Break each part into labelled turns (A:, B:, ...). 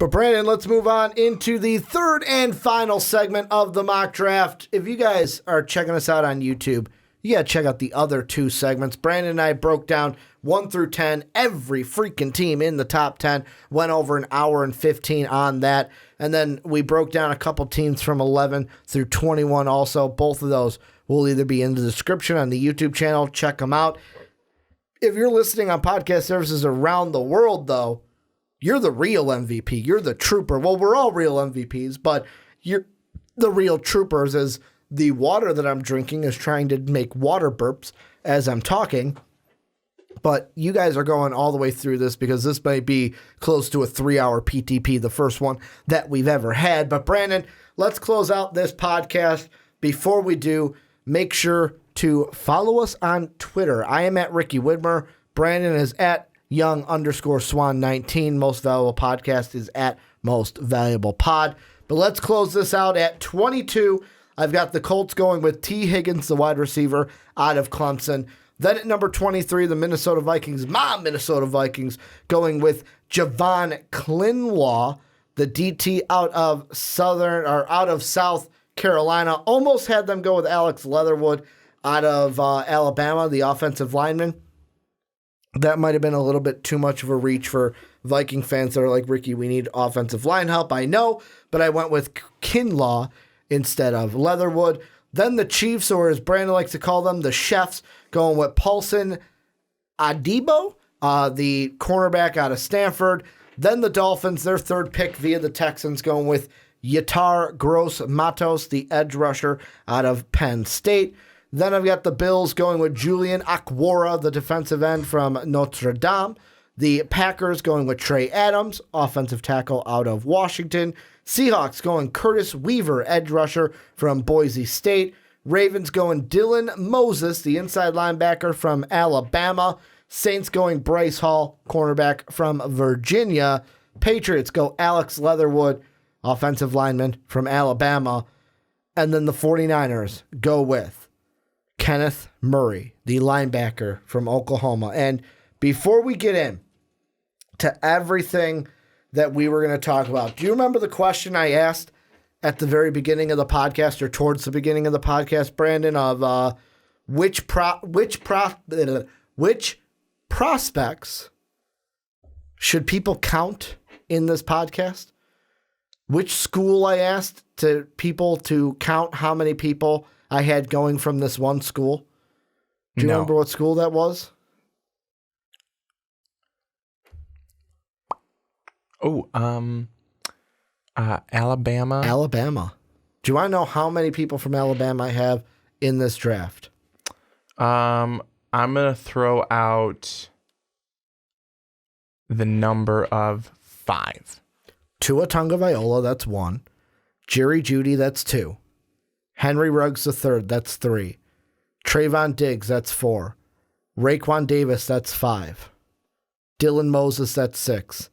A: But Brandon, let's move on into the third and final segment of the mock draft. If you guys are checking us out on YouTube, you got to check out the other two segments. Brandon and I broke down 1 through 10, every freaking team in the top 10, went over an hour and 15 on that. And then we broke down a couple teams from 11 through 21 also. Both of those will either be in the description on the YouTube channel. Check them out. If you're listening on podcast services around the world, though, you're the real MVP. You're the trooper. Well, we're all real MVPs, but you're the real troopers as the water that I'm drinking is trying to make water burps as I'm talking. But you guys are going all the way through this because this may be close to a 3-hour PTP, the first one that we've ever had. But Brandon, let's close out this podcast. Before we do, make sure to follow us on Twitter. I am at Ricky Widmer. Brandon is at Young_Swan19. Most Valuable Podcast is at Most Valuable Pod. But let's close this out at 22. I've got the Colts going with T. Higgins, the wide receiver out of Clemson. Then at number 23, the Minnesota Vikings, my Minnesota Vikings, going with Javon Kinlaw, the DT out of South Carolina. Almost had them go with Alex Leatherwood out of Alabama, the offensive lineman. That might have been a little bit too much of a reach for Viking fans that are like, Ricky, we need offensive line help. I know, but I went with Kinlaw instead of Leatherwood. Then the Chiefs, or as Brandon likes to call them, the Chefs, going with Paulson Adebo, the cornerback out of Stanford. Then the Dolphins, their third pick via the Texans, going with Yatar Gross-Matos, the edge rusher out of Penn State. Then I've got the Bills going with Julian Akwara, the defensive end from Notre Dame. The Packers going with Trey Adams, offensive tackle out of Washington. Seahawks going Curtis Weaver, edge rusher from Boise State. Ravens going Dylan Moses, the inside linebacker from Alabama. Saints going Bryce Hall, cornerback from Virginia. Patriots go Alex Leatherwood, offensive lineman from Alabama. And then the 49ers go with Kenneth Murray, the linebacker from Oklahoma. And before we get in to everything that we were going to talk about, do you remember the question I asked at the very beginning of the podcast, or towards the beginning of the podcast, Brandon, of which prospects should people count in this podcast? Which school I asked to people to count how many people I had going from this one school. Do you remember what school that was?
B: Oh, Alabama.
A: Alabama. Do you want to know how many people from Alabama I have in this draft?
B: I'm going to throw out the number of 5.
A: Tua Tagovailoa, that's 1. Jerry Jeudy, that's 2. Henry Ruggs III, that's 3. Trayvon Diggs, that's 4. Raekwon Davis, that's 5. Dylan Moses, that's 6.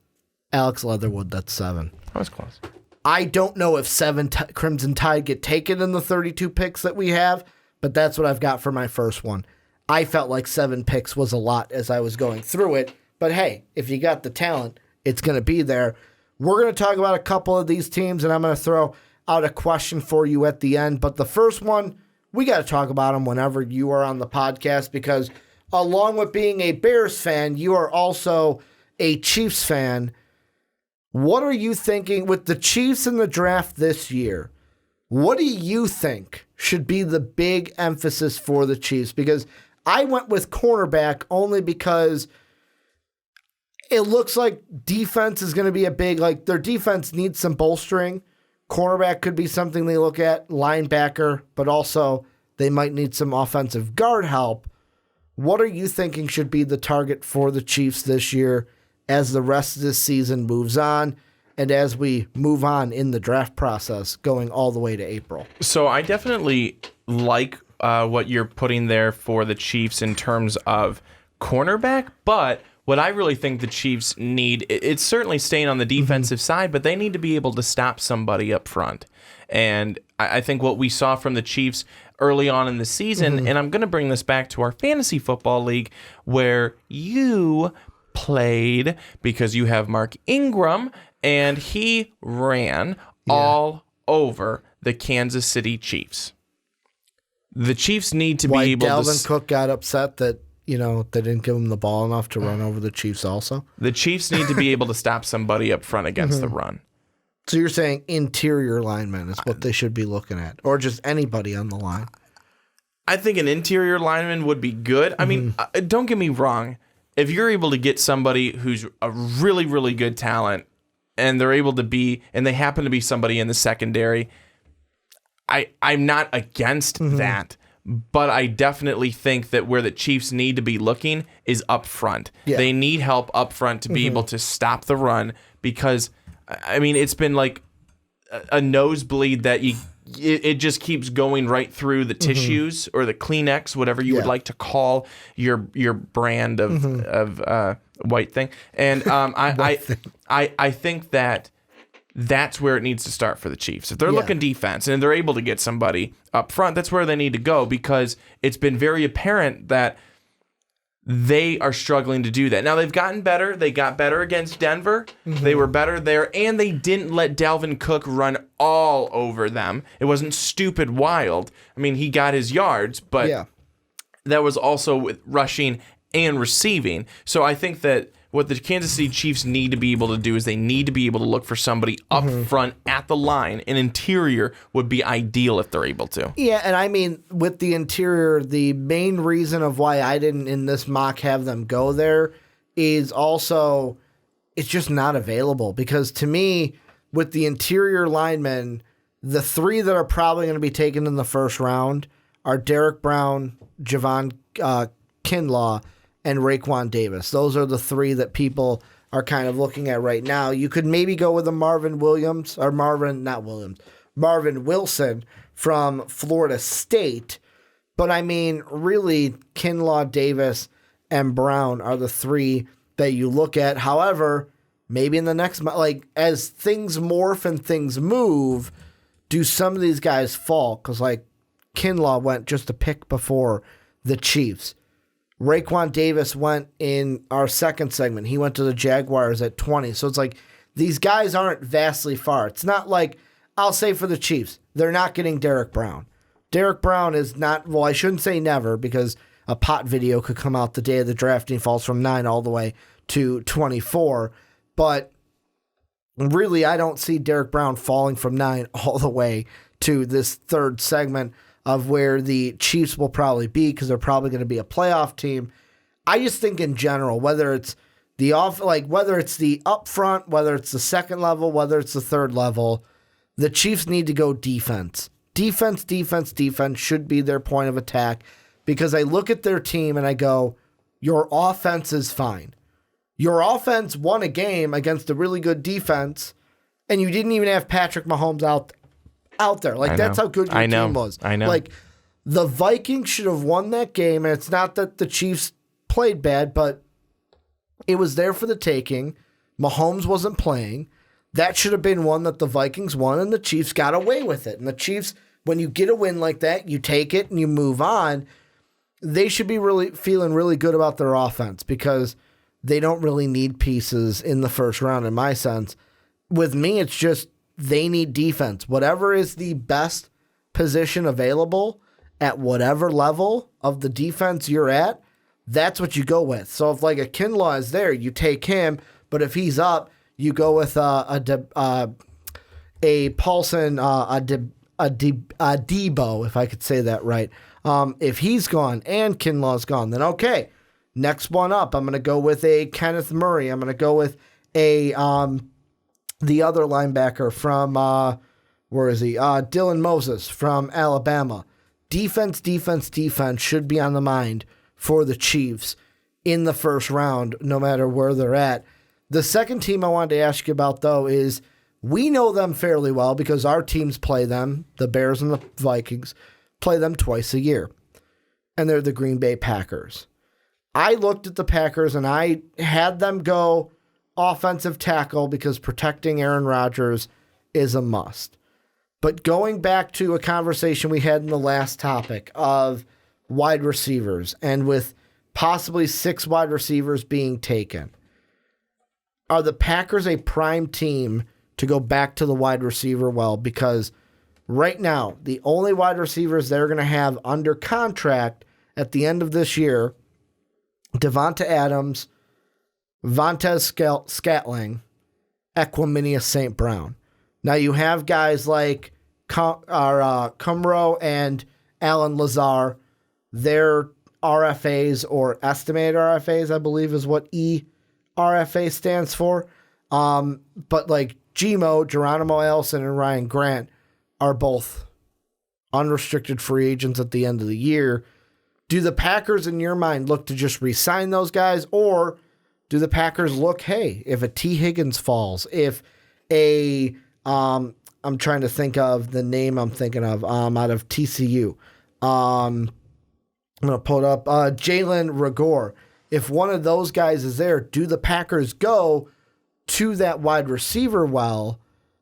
A: Alex Leatherwood, that's 7.
B: That was close.
A: I don't know if 7 Crimson Tide get taken in the 32 picks that we have, but that's what I've got for my first one. I felt like 7 picks was a lot as I was going through it, but hey, if you got the talent, it's going to be there. We're going to talk about a couple of these teams, and I'm going to throw out a question for you at the end. But the first one, we got to talk about them whenever you are on the podcast, because along with being a Bears fan, you are also a Chiefs fan. What are you thinking with the Chiefs in the draft this year? What do you think should be the big emphasis for the Chiefs? Because I went with cornerback only because it looks like defense is going to be a big, like their defense needs some bolstering. Cornerback could be something they look at, linebacker, but also they might need some offensive guard help. What are you thinking should be the target for the Chiefs this year as the rest of this season moves on and as we move on in the draft process going all the way to April?
B: So I definitely like what you're putting there for the Chiefs in terms of cornerback, but what I really think the Chiefs need, it's certainly staying on the defensive side, but they need to be able to stop somebody up front. And I think what we saw from the Chiefs early on in the season, and I'm going to bring this back to our fantasy football league, where you played because you have Mark Ingram, and he ran all over the Kansas City Chiefs. The Chiefs need to be able
A: Dalvin
B: to...
A: Cook got upset that, they didn't give him the ball enough to run over the Chiefs also?
B: The Chiefs need to be able to stop somebody up front against the run.
A: So you're saying interior linemen is what they should be looking at, or just anybody on the line?
B: I think an interior lineman would be good. I mean, don't get me wrong. If you're able to get somebody who's a really, really good talent, and they're able to be, and they happen to be somebody in the secondary, I'm not against that. But I definitely think that where the Chiefs need to be looking is up front. Yeah. They need help up front to be able to stop the run, because, I mean, it's been like a nosebleed that it just keeps going right through the tissues or the Kleenex, whatever you would like to call your brand of white thing. And I think that that's where it needs to start for the Chiefs. If they're looking defense and they're able to get somebody up front, that's where they need to go, because it's been very apparent that they are struggling to do that. Now, they've gotten better. They got better against Denver. They were better there, and they didn't let Dalvin Cook run all over them. It wasn't stupid wild. I mean, he got his yards, but that was also with rushing and receiving. So I think that what the Kansas City Chiefs need to be able to do is they need to be able to look for somebody up front at the line. An interior would be ideal if they're able to. Yeah,
A: and I mean, with the interior, the main reason of why I didn't in this mock have them go there is also it's just not available. Because to me, with the interior linemen, the three that are probably going to be taken in the first round are Derek Brown, Javon Kinlaw, and Raekwon Davis. Those are the three that people are kind of looking at right now. You could maybe go with a Marvin Wilson from Florida State. But I mean, really, Kinlaw, Davis, and Brown are the three that you look at. However, maybe in the next, as things morph and things move, do some of these guys fall? Because Kinlaw went just a pick before the Chiefs. Raekwon Davis went in our second segment. He went to the Jaguars at 20. So it's these guys aren't vastly far. It's not I'll say for the Chiefs, they're not getting Derek Brown. Derek Brown is not, I shouldn't say never, because a pot video could come out the day of the draft and he falls from 9 all the way to 24. But really, I don't see Derek Brown falling from 9 all the way to this third segment of where the Chiefs will probably be, because they're probably going to be a playoff team. I just think in general, whether it's whether it's the up front, whether it's the second level, whether it's the third level, the Chiefs need to go defense. Defense should be their point of attack, because I look at their team and I go, your offense is fine. Your offense won a game against a really good defense, and you didn't even have Patrick Mahomes out there. That's how good your team was.
B: I know.
A: The Vikings should have won that game, and it's not that the Chiefs played bad, but it was there for the taking. Mahomes wasn't playing. That should have been one that the Vikings won, and the Chiefs got away with it. And the Chiefs, when you get a win like that, you take it and you move on. They should be really feeling really good about their offense, because they don't really need pieces in the first round, in my sense. With me, it's just they need defense. Whatever is the best position available at whatever level of the defense you're at, that's what you go with. So if a Kinlaw is there, you take him. But if he's up, you go with a Paulson, a Debo, if I could say that right. If he's gone and Kinlaw's gone, then okay. Next one up, I'm going to go with a Kenneth Murray. I'm going to go with a the other linebacker from, where is he? Dylan Moses from Alabama. Defense should be on the mind for the Chiefs in the first round, no matter where they're at. The second team I wanted to ask you about, though, is we know them fairly well because our teams play them, the Bears and the Vikings, play them twice a year. And they're the Green Bay Packers. I looked at the Packers and I had them go offensive tackle because protecting Aaron Rodgers is a must. But going back to a conversation we had in the last topic of wide receivers, and with possibly 6 wide receivers being taken, are the Packers a prime team to go back to the wide receiver well? Because right now, the only wide receivers they're going to have under contract at the end of this year, Devonta Adams, Vontez Scatling, Equiminius St. Brown. Now you have guys like Kumro and Alan Lazar. They're RFAs or estimated RFAs, I believe is what ERFA stands for. But like Geronimo Allison, and Ryan Grant are both unrestricted free agents at the end of the year. Do the Packers, in your mind, look to just re-sign those guys, or do the Packers look, hey, if a T. Higgins falls, if a, I'm trying to think of the name I'm thinking of, out of TCU. I'm going to pull it up. Jalen Reagor. If one of those guys is there, do the Packers go to that wide receiver well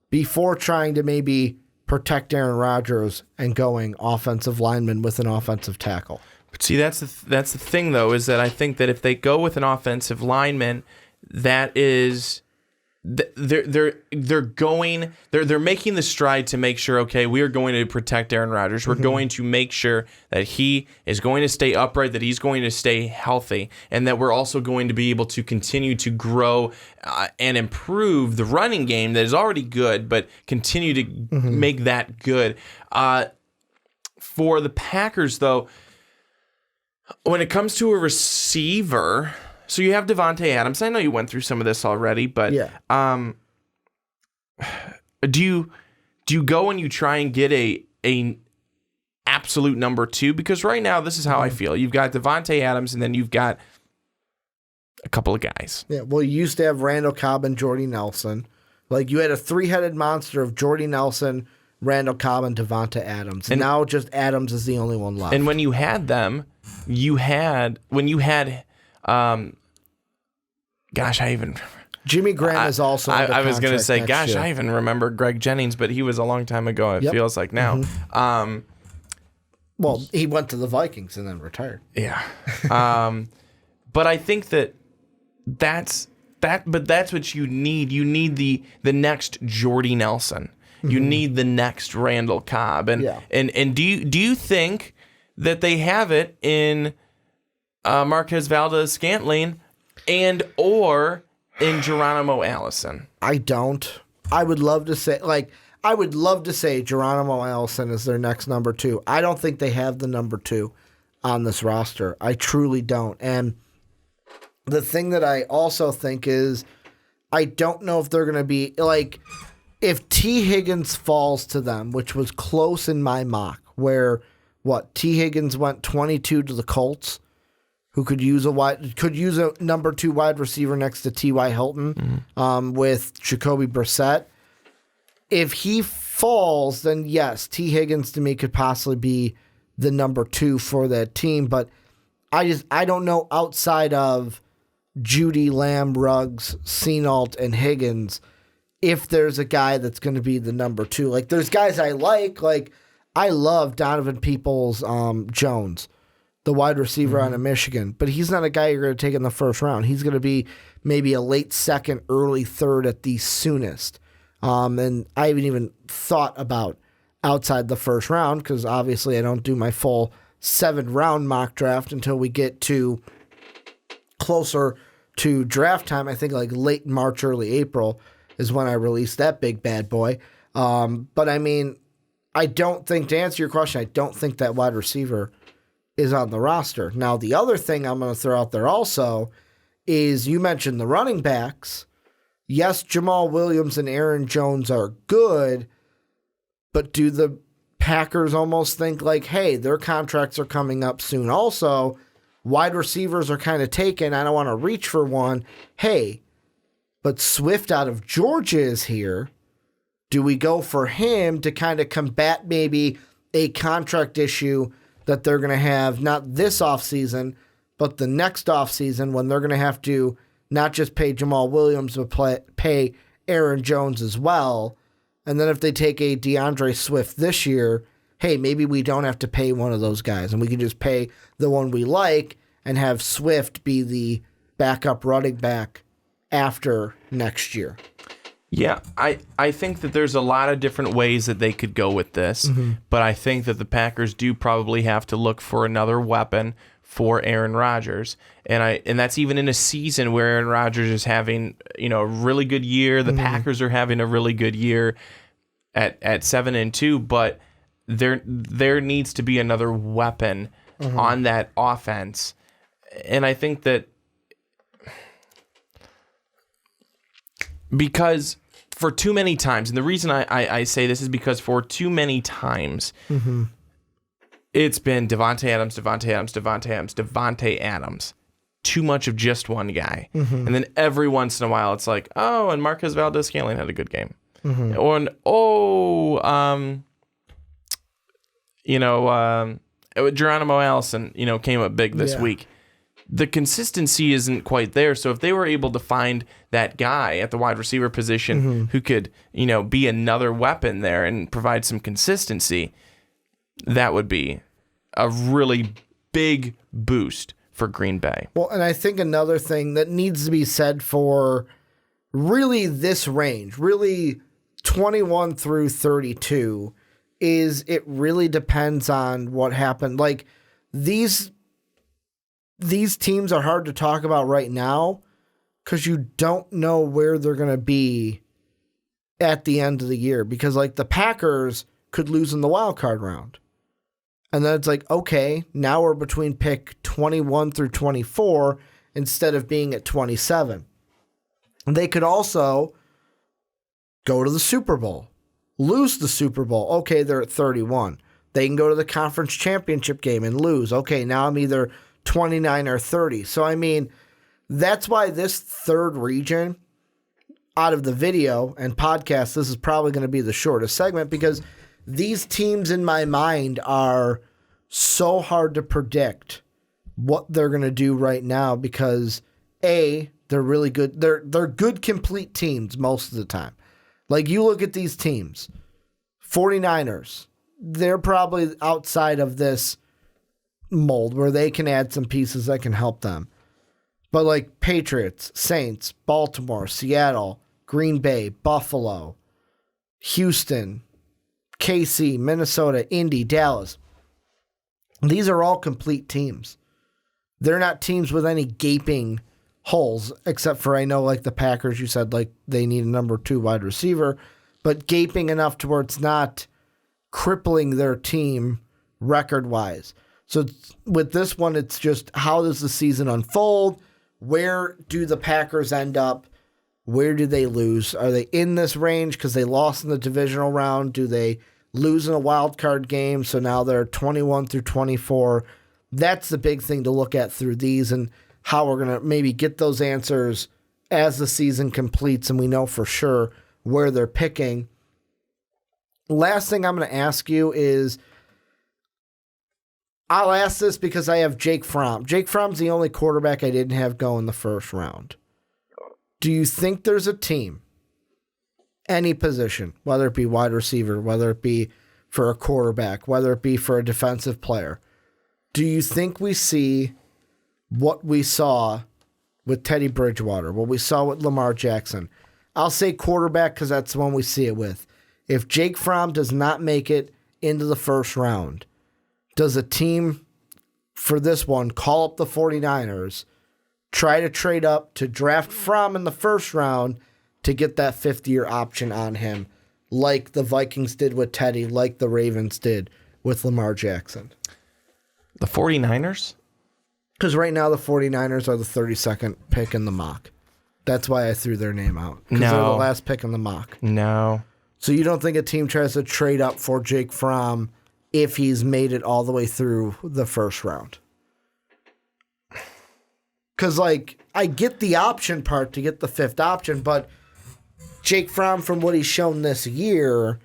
A: before trying to maybe protect Aaron Rodgers and going offensive lineman with an offensive tackle?
B: But see, that's the thing, though, is that I think that if they go with an offensive lineman, that is, they're making the stride to make sure, okay, we are going to protect Aaron Rodgers. We're going to make sure that he is going to stay upright, that he's going to stay healthy, and that we're also going to be able to continue to grow and improve the running game that is already good, but continue to make that good. For the Packers, though, when it comes to a receiver, so you have Devontae Adams. I know you went through some of this already, but do you go and you try and get a absolute number two? Because right now, this is how I feel. You've got Devontae Adams, and then you've got a couple of guys.
A: Yeah, well, you used to have Randall Cobb and Jordy Nelson. Like, you had a three-headed monster of Jordy Nelson, Randall Cobb, and Devontae Adams. And now just Adams is the only one left.
B: And when you had them, Jimmy Graham
A: is also
B: I was going to say,
A: year.
B: I even remember Greg Jennings, but he was a long time ago, it feels like now.
A: Well, he went to the Vikings and then retired.
B: Yeah. But I think that's what you need. You need the next Jordy Nelson. You need the next Randall Cobb. And do you think that they have it in Marquez Valdes-Scantling and or in Geronimo Allison?
A: I don't. I would love to say Geronimo Allison is their next number two. I don't think they have the number two on this roster. I truly don't. And the thing that I also think is I don't know if they're going to be like, if T. Higgins falls to them, which was close in my mock, where T. Higgins went 22 to the Colts, who could use a number two wide receiver next to T.Y. Hilton, with Jacoby Brissett. If he falls, then yes, T. Higgins to me could possibly be the number two for that team. But I don't know, outside of Judy, Lamb, Ruggs, Senault, and Higgins, if there's a guy that's going to be the number two. Like, there's guys I like I love Donovan Peoples-Jones, the wide receiver out of Michigan, but he's not a guy you're going to take in the first round. He's going to be maybe a late second, early third at the soonest. And I haven't even thought about outside the first round, because obviously I don't do my full 7-round mock draft until we get to closer to draft time. I think like late March, early April is when I release that big bad boy. But I mean, I don't think, to answer your question, I don't think that wide receiver is on the roster. Now, the other thing I'm going to throw out there also is, you mentioned the running backs. Yes, Jamal Williams and Aaron Jones are good, but do the Packers almost think like, hey, their contracts are coming up soon also, wide receivers are kind of taken, I don't want to reach for one. Hey, but Swift out of Georgia is here. Do we go for him to kind of combat maybe a contract issue that they're going to have, not this offseason, but the next offseason, when they're going to have to not just pay Jamal Williams, but pay Aaron Jones as well? And then if they take a DeAndre Swift this year, hey, maybe we don't have to pay one of those guys, and we can just pay the one we like and have Swift be the backup running back after next year.
B: Yeah, I think that there's a lot of different ways that they could go with this, but I think that the Packers do probably have to look for another weapon for Aaron Rodgers, and that's even in a season where Aaron Rodgers is having a really good year. The Packers are having a really good year at 7-2, but there needs to be another weapon on that offense, and I think that because for too many times, and the reason I say this is because for too many times, it's been Davante Adams. Too much of just one guy. And then every once in a while, it's like, oh, and Marquez Valdez-Scantling had a good game. Geronimo Allison, came up big this week. The consistency isn't quite there. So if they were able to find that guy at the wide receiver position who could, be another weapon there and provide some consistency, that would be a really big boost for Green Bay.
A: Well, and I think another thing that needs to be said for really this range, really 21 through 32, is it really depends on what happened. Like these teams are hard to talk about right now because you don't know where they're going to be at the end of the year. Because like the Packers could lose in the wild card round. And then it's like, okay, now we're between pick 21 through 24 instead of being at 27. They could also go to the Super Bowl, lose the Super Bowl. Okay, they're at 31. They can go to the conference championship game and lose. Okay, now I'm either 29 or 30. So, I mean, that's why this third region out of the video and podcast, this is probably going to be the shortest segment because these teams in my mind are so hard to predict what they're going to do right now because, A, they're really good. They're good, complete teams most of the time. Like, you look at these teams, 49ers, they're probably outside of this mold where they can add some pieces that can help them. But like Patriots, Saints, Baltimore, Seattle, Green Bay, Buffalo, Houston, KC, Minnesota, Indy, Dallas. These are all complete teams. They're not teams with any gaping holes, except for I know like the Packers, you said like they need a number 2 wide receiver, but gaping enough to where it's not crippling their team record-wise. So with this one, it's just how does the season unfold? Where do the Packers end up? Where do they lose? Are they in this range because they lost in the divisional round? Do they lose in a wild card game? So now they're 21 through 24. That's the big thing to look at through these and how we're going to maybe get those answers as the season completes and we know for sure where they're picking. Last thing I'm going to ask you is, I'll ask this because I have Jake Fromm. Jake Fromm's the only quarterback I didn't have go in the first round. Do you think there's a team, any position, whether it be wide receiver, whether it be for a quarterback, whether it be for a defensive player, do you think we see what we saw with Teddy Bridgewater, what we saw with Lamar Jackson? I'll say quarterback because that's the one we see it with. If Jake Fromm does not make it into the first round, does a team for this one call up the 49ers, try to trade up to draft Fromm in the first round to get that 5th-year option on him, like the Vikings did with Teddy, like the Ravens did with Lamar Jackson?
B: The 49ers?
A: Because right now the 49ers are the 32nd pick in the mock. That's why I threw their name out. Because they're the last pick in the mock.
B: No.
A: So you don't think a team tries to trade up for Jake Fromm if he's made it all the way through the first round? Because, like, I get the option part to get the 5th option, but Jake Fromm, from what he's shown this year,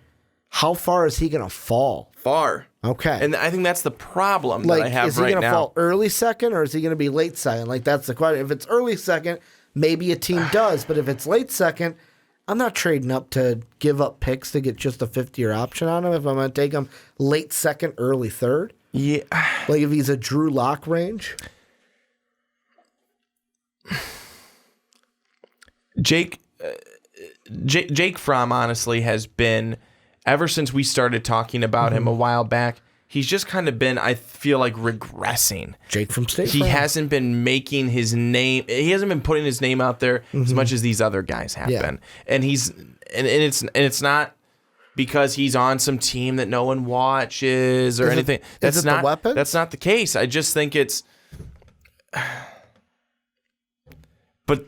A: how far is he going to fall?
B: Far.
A: Okay.
B: And I think that's the problem
A: like,
B: that I have right now.
A: Is he going to fall early second or is he going to be late second? Like, that's the question. If it's early second, maybe a team does. But if it's late second, I'm not trading up to give up picks to get just a 5th-year option on him if I'm going to take him late second, early third.
B: Yeah.
A: Like if he's a Drew Lock range.
B: Jake Fromm honestly has been, ever since we started talking about him a while back, he's just kind of been, I feel like, regressing.
A: Jake from State
B: He
A: Farm.
B: hasn't been making his name. He hasn't been putting his name out there as much as these other guys have been. And it's not because he's on some team that no one watches or anything. That's not the weapons? That's not the case. I just think it's. But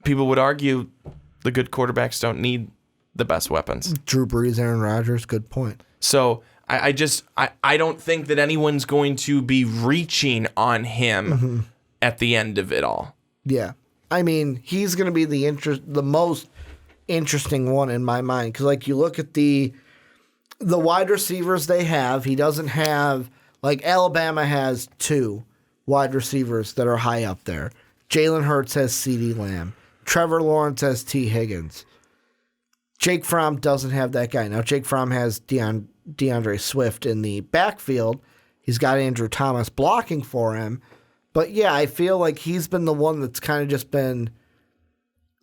B: people would argue the good quarterbacks don't need the best weapons.
A: Drew Brees, Aaron Rodgers, good point.
B: So I don't think that anyone's going to be reaching on him at the end of it all.
A: Yeah. I mean, he's going to be the most interesting one in my mind. Because, like, you look at the wide receivers they have, he doesn't have, like, Alabama has 2 wide receivers that are high up there. Jalen Hurts has CeeDee Lamb. Trevor Lawrence has T. Higgins. Jake Fromm doesn't have that guy. Now, Jake Fromm has DeAndre Swift in the backfield. He's got Andrew Thomas blocking for him. But, yeah, I feel like he's been the one that's kind of just been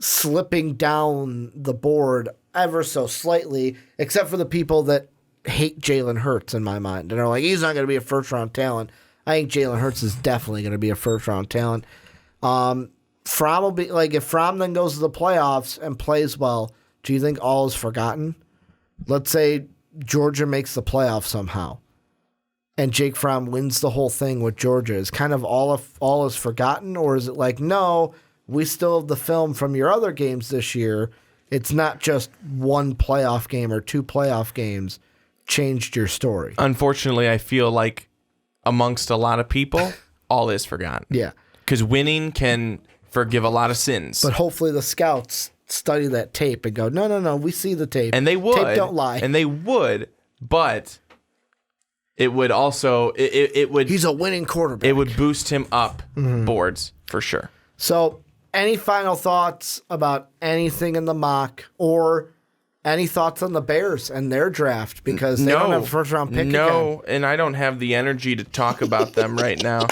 A: slipping down the board ever so slightly, except for the people that hate Jalen Hurts in my mind. And are like, he's not going to be a first-round talent. I think Jalen Hurts is definitely going to be a first-round talent. Fromm will be, like, if Fromm then goes to the playoffs and plays well, do you think all is forgotten? Let's say Georgia makes the playoffs somehow, and Jake Fromm wins the whole thing with Georgia. Is kind of all is forgotten, or is it like, no, we still have the film from your other games this year. It's not just one playoff game or 2 playoff games changed your story.
B: Unfortunately, I feel like amongst a lot of people, all is forgotten.
A: Yeah.
B: Because winning can forgive a lot of sins.
A: But hopefully the scouts study that tape and go, no, we see the tape.
B: And they would.
A: Tape don't lie.
B: And they would, but it would also, it would.
A: He's a winning quarterback.
B: It would boost him up boards for sure.
A: So, any final thoughts about anything in the mock, or any thoughts on the Bears and their draft? Because they don't have a first-round pick again.
B: And I don't have the energy to talk about them right now.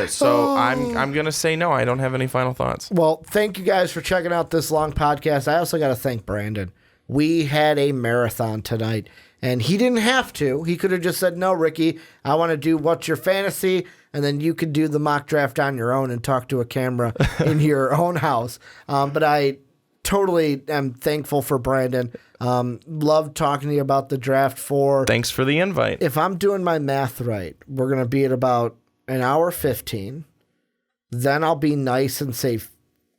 B: So I'm going to say no. I don't have any final thoughts.
A: Well, thank you guys for checking out this long podcast. I also got to thank Brandon. We had a marathon tonight, and he didn't have to. He could have just said, no, Ricky, I want to do What's Your Fantasy, and then you could do the mock draft on your own and talk to a camera in your own house. But I totally am thankful for Brandon. Loved talking to you about the draft for...
B: Thanks for the invite.
A: If I'm doing my math right, we're going to be at about an hour 15. Then I'll be nice and say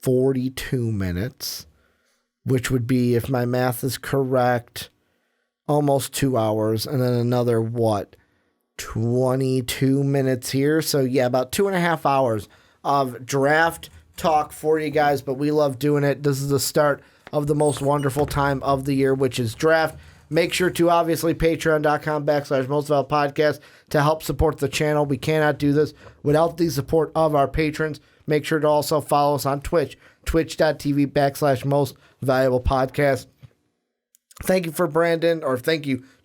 A: 42 minutes, which would be, if my math is correct, almost 2 hours. And then another, 22 minutes here. So, yeah, about 2.5 hours of draft talk for you guys. But we love doing it. This is the start of the most wonderful time of the year, which is draft. Make sure to obviously patreon.com/mostvaluablepodcast to help support the channel. We cannot do this without the support of our patrons. Make sure to also follow us on Twitch, twitch.tv/mostvaluablepodcast. Thank you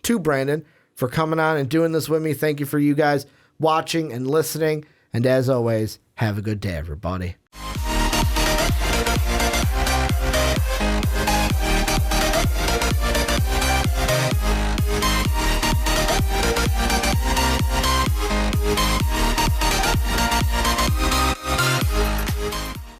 A: to Brandon for coming on and doing this with me. Thank you for you guys watching and listening. And as always, have a good day, everybody.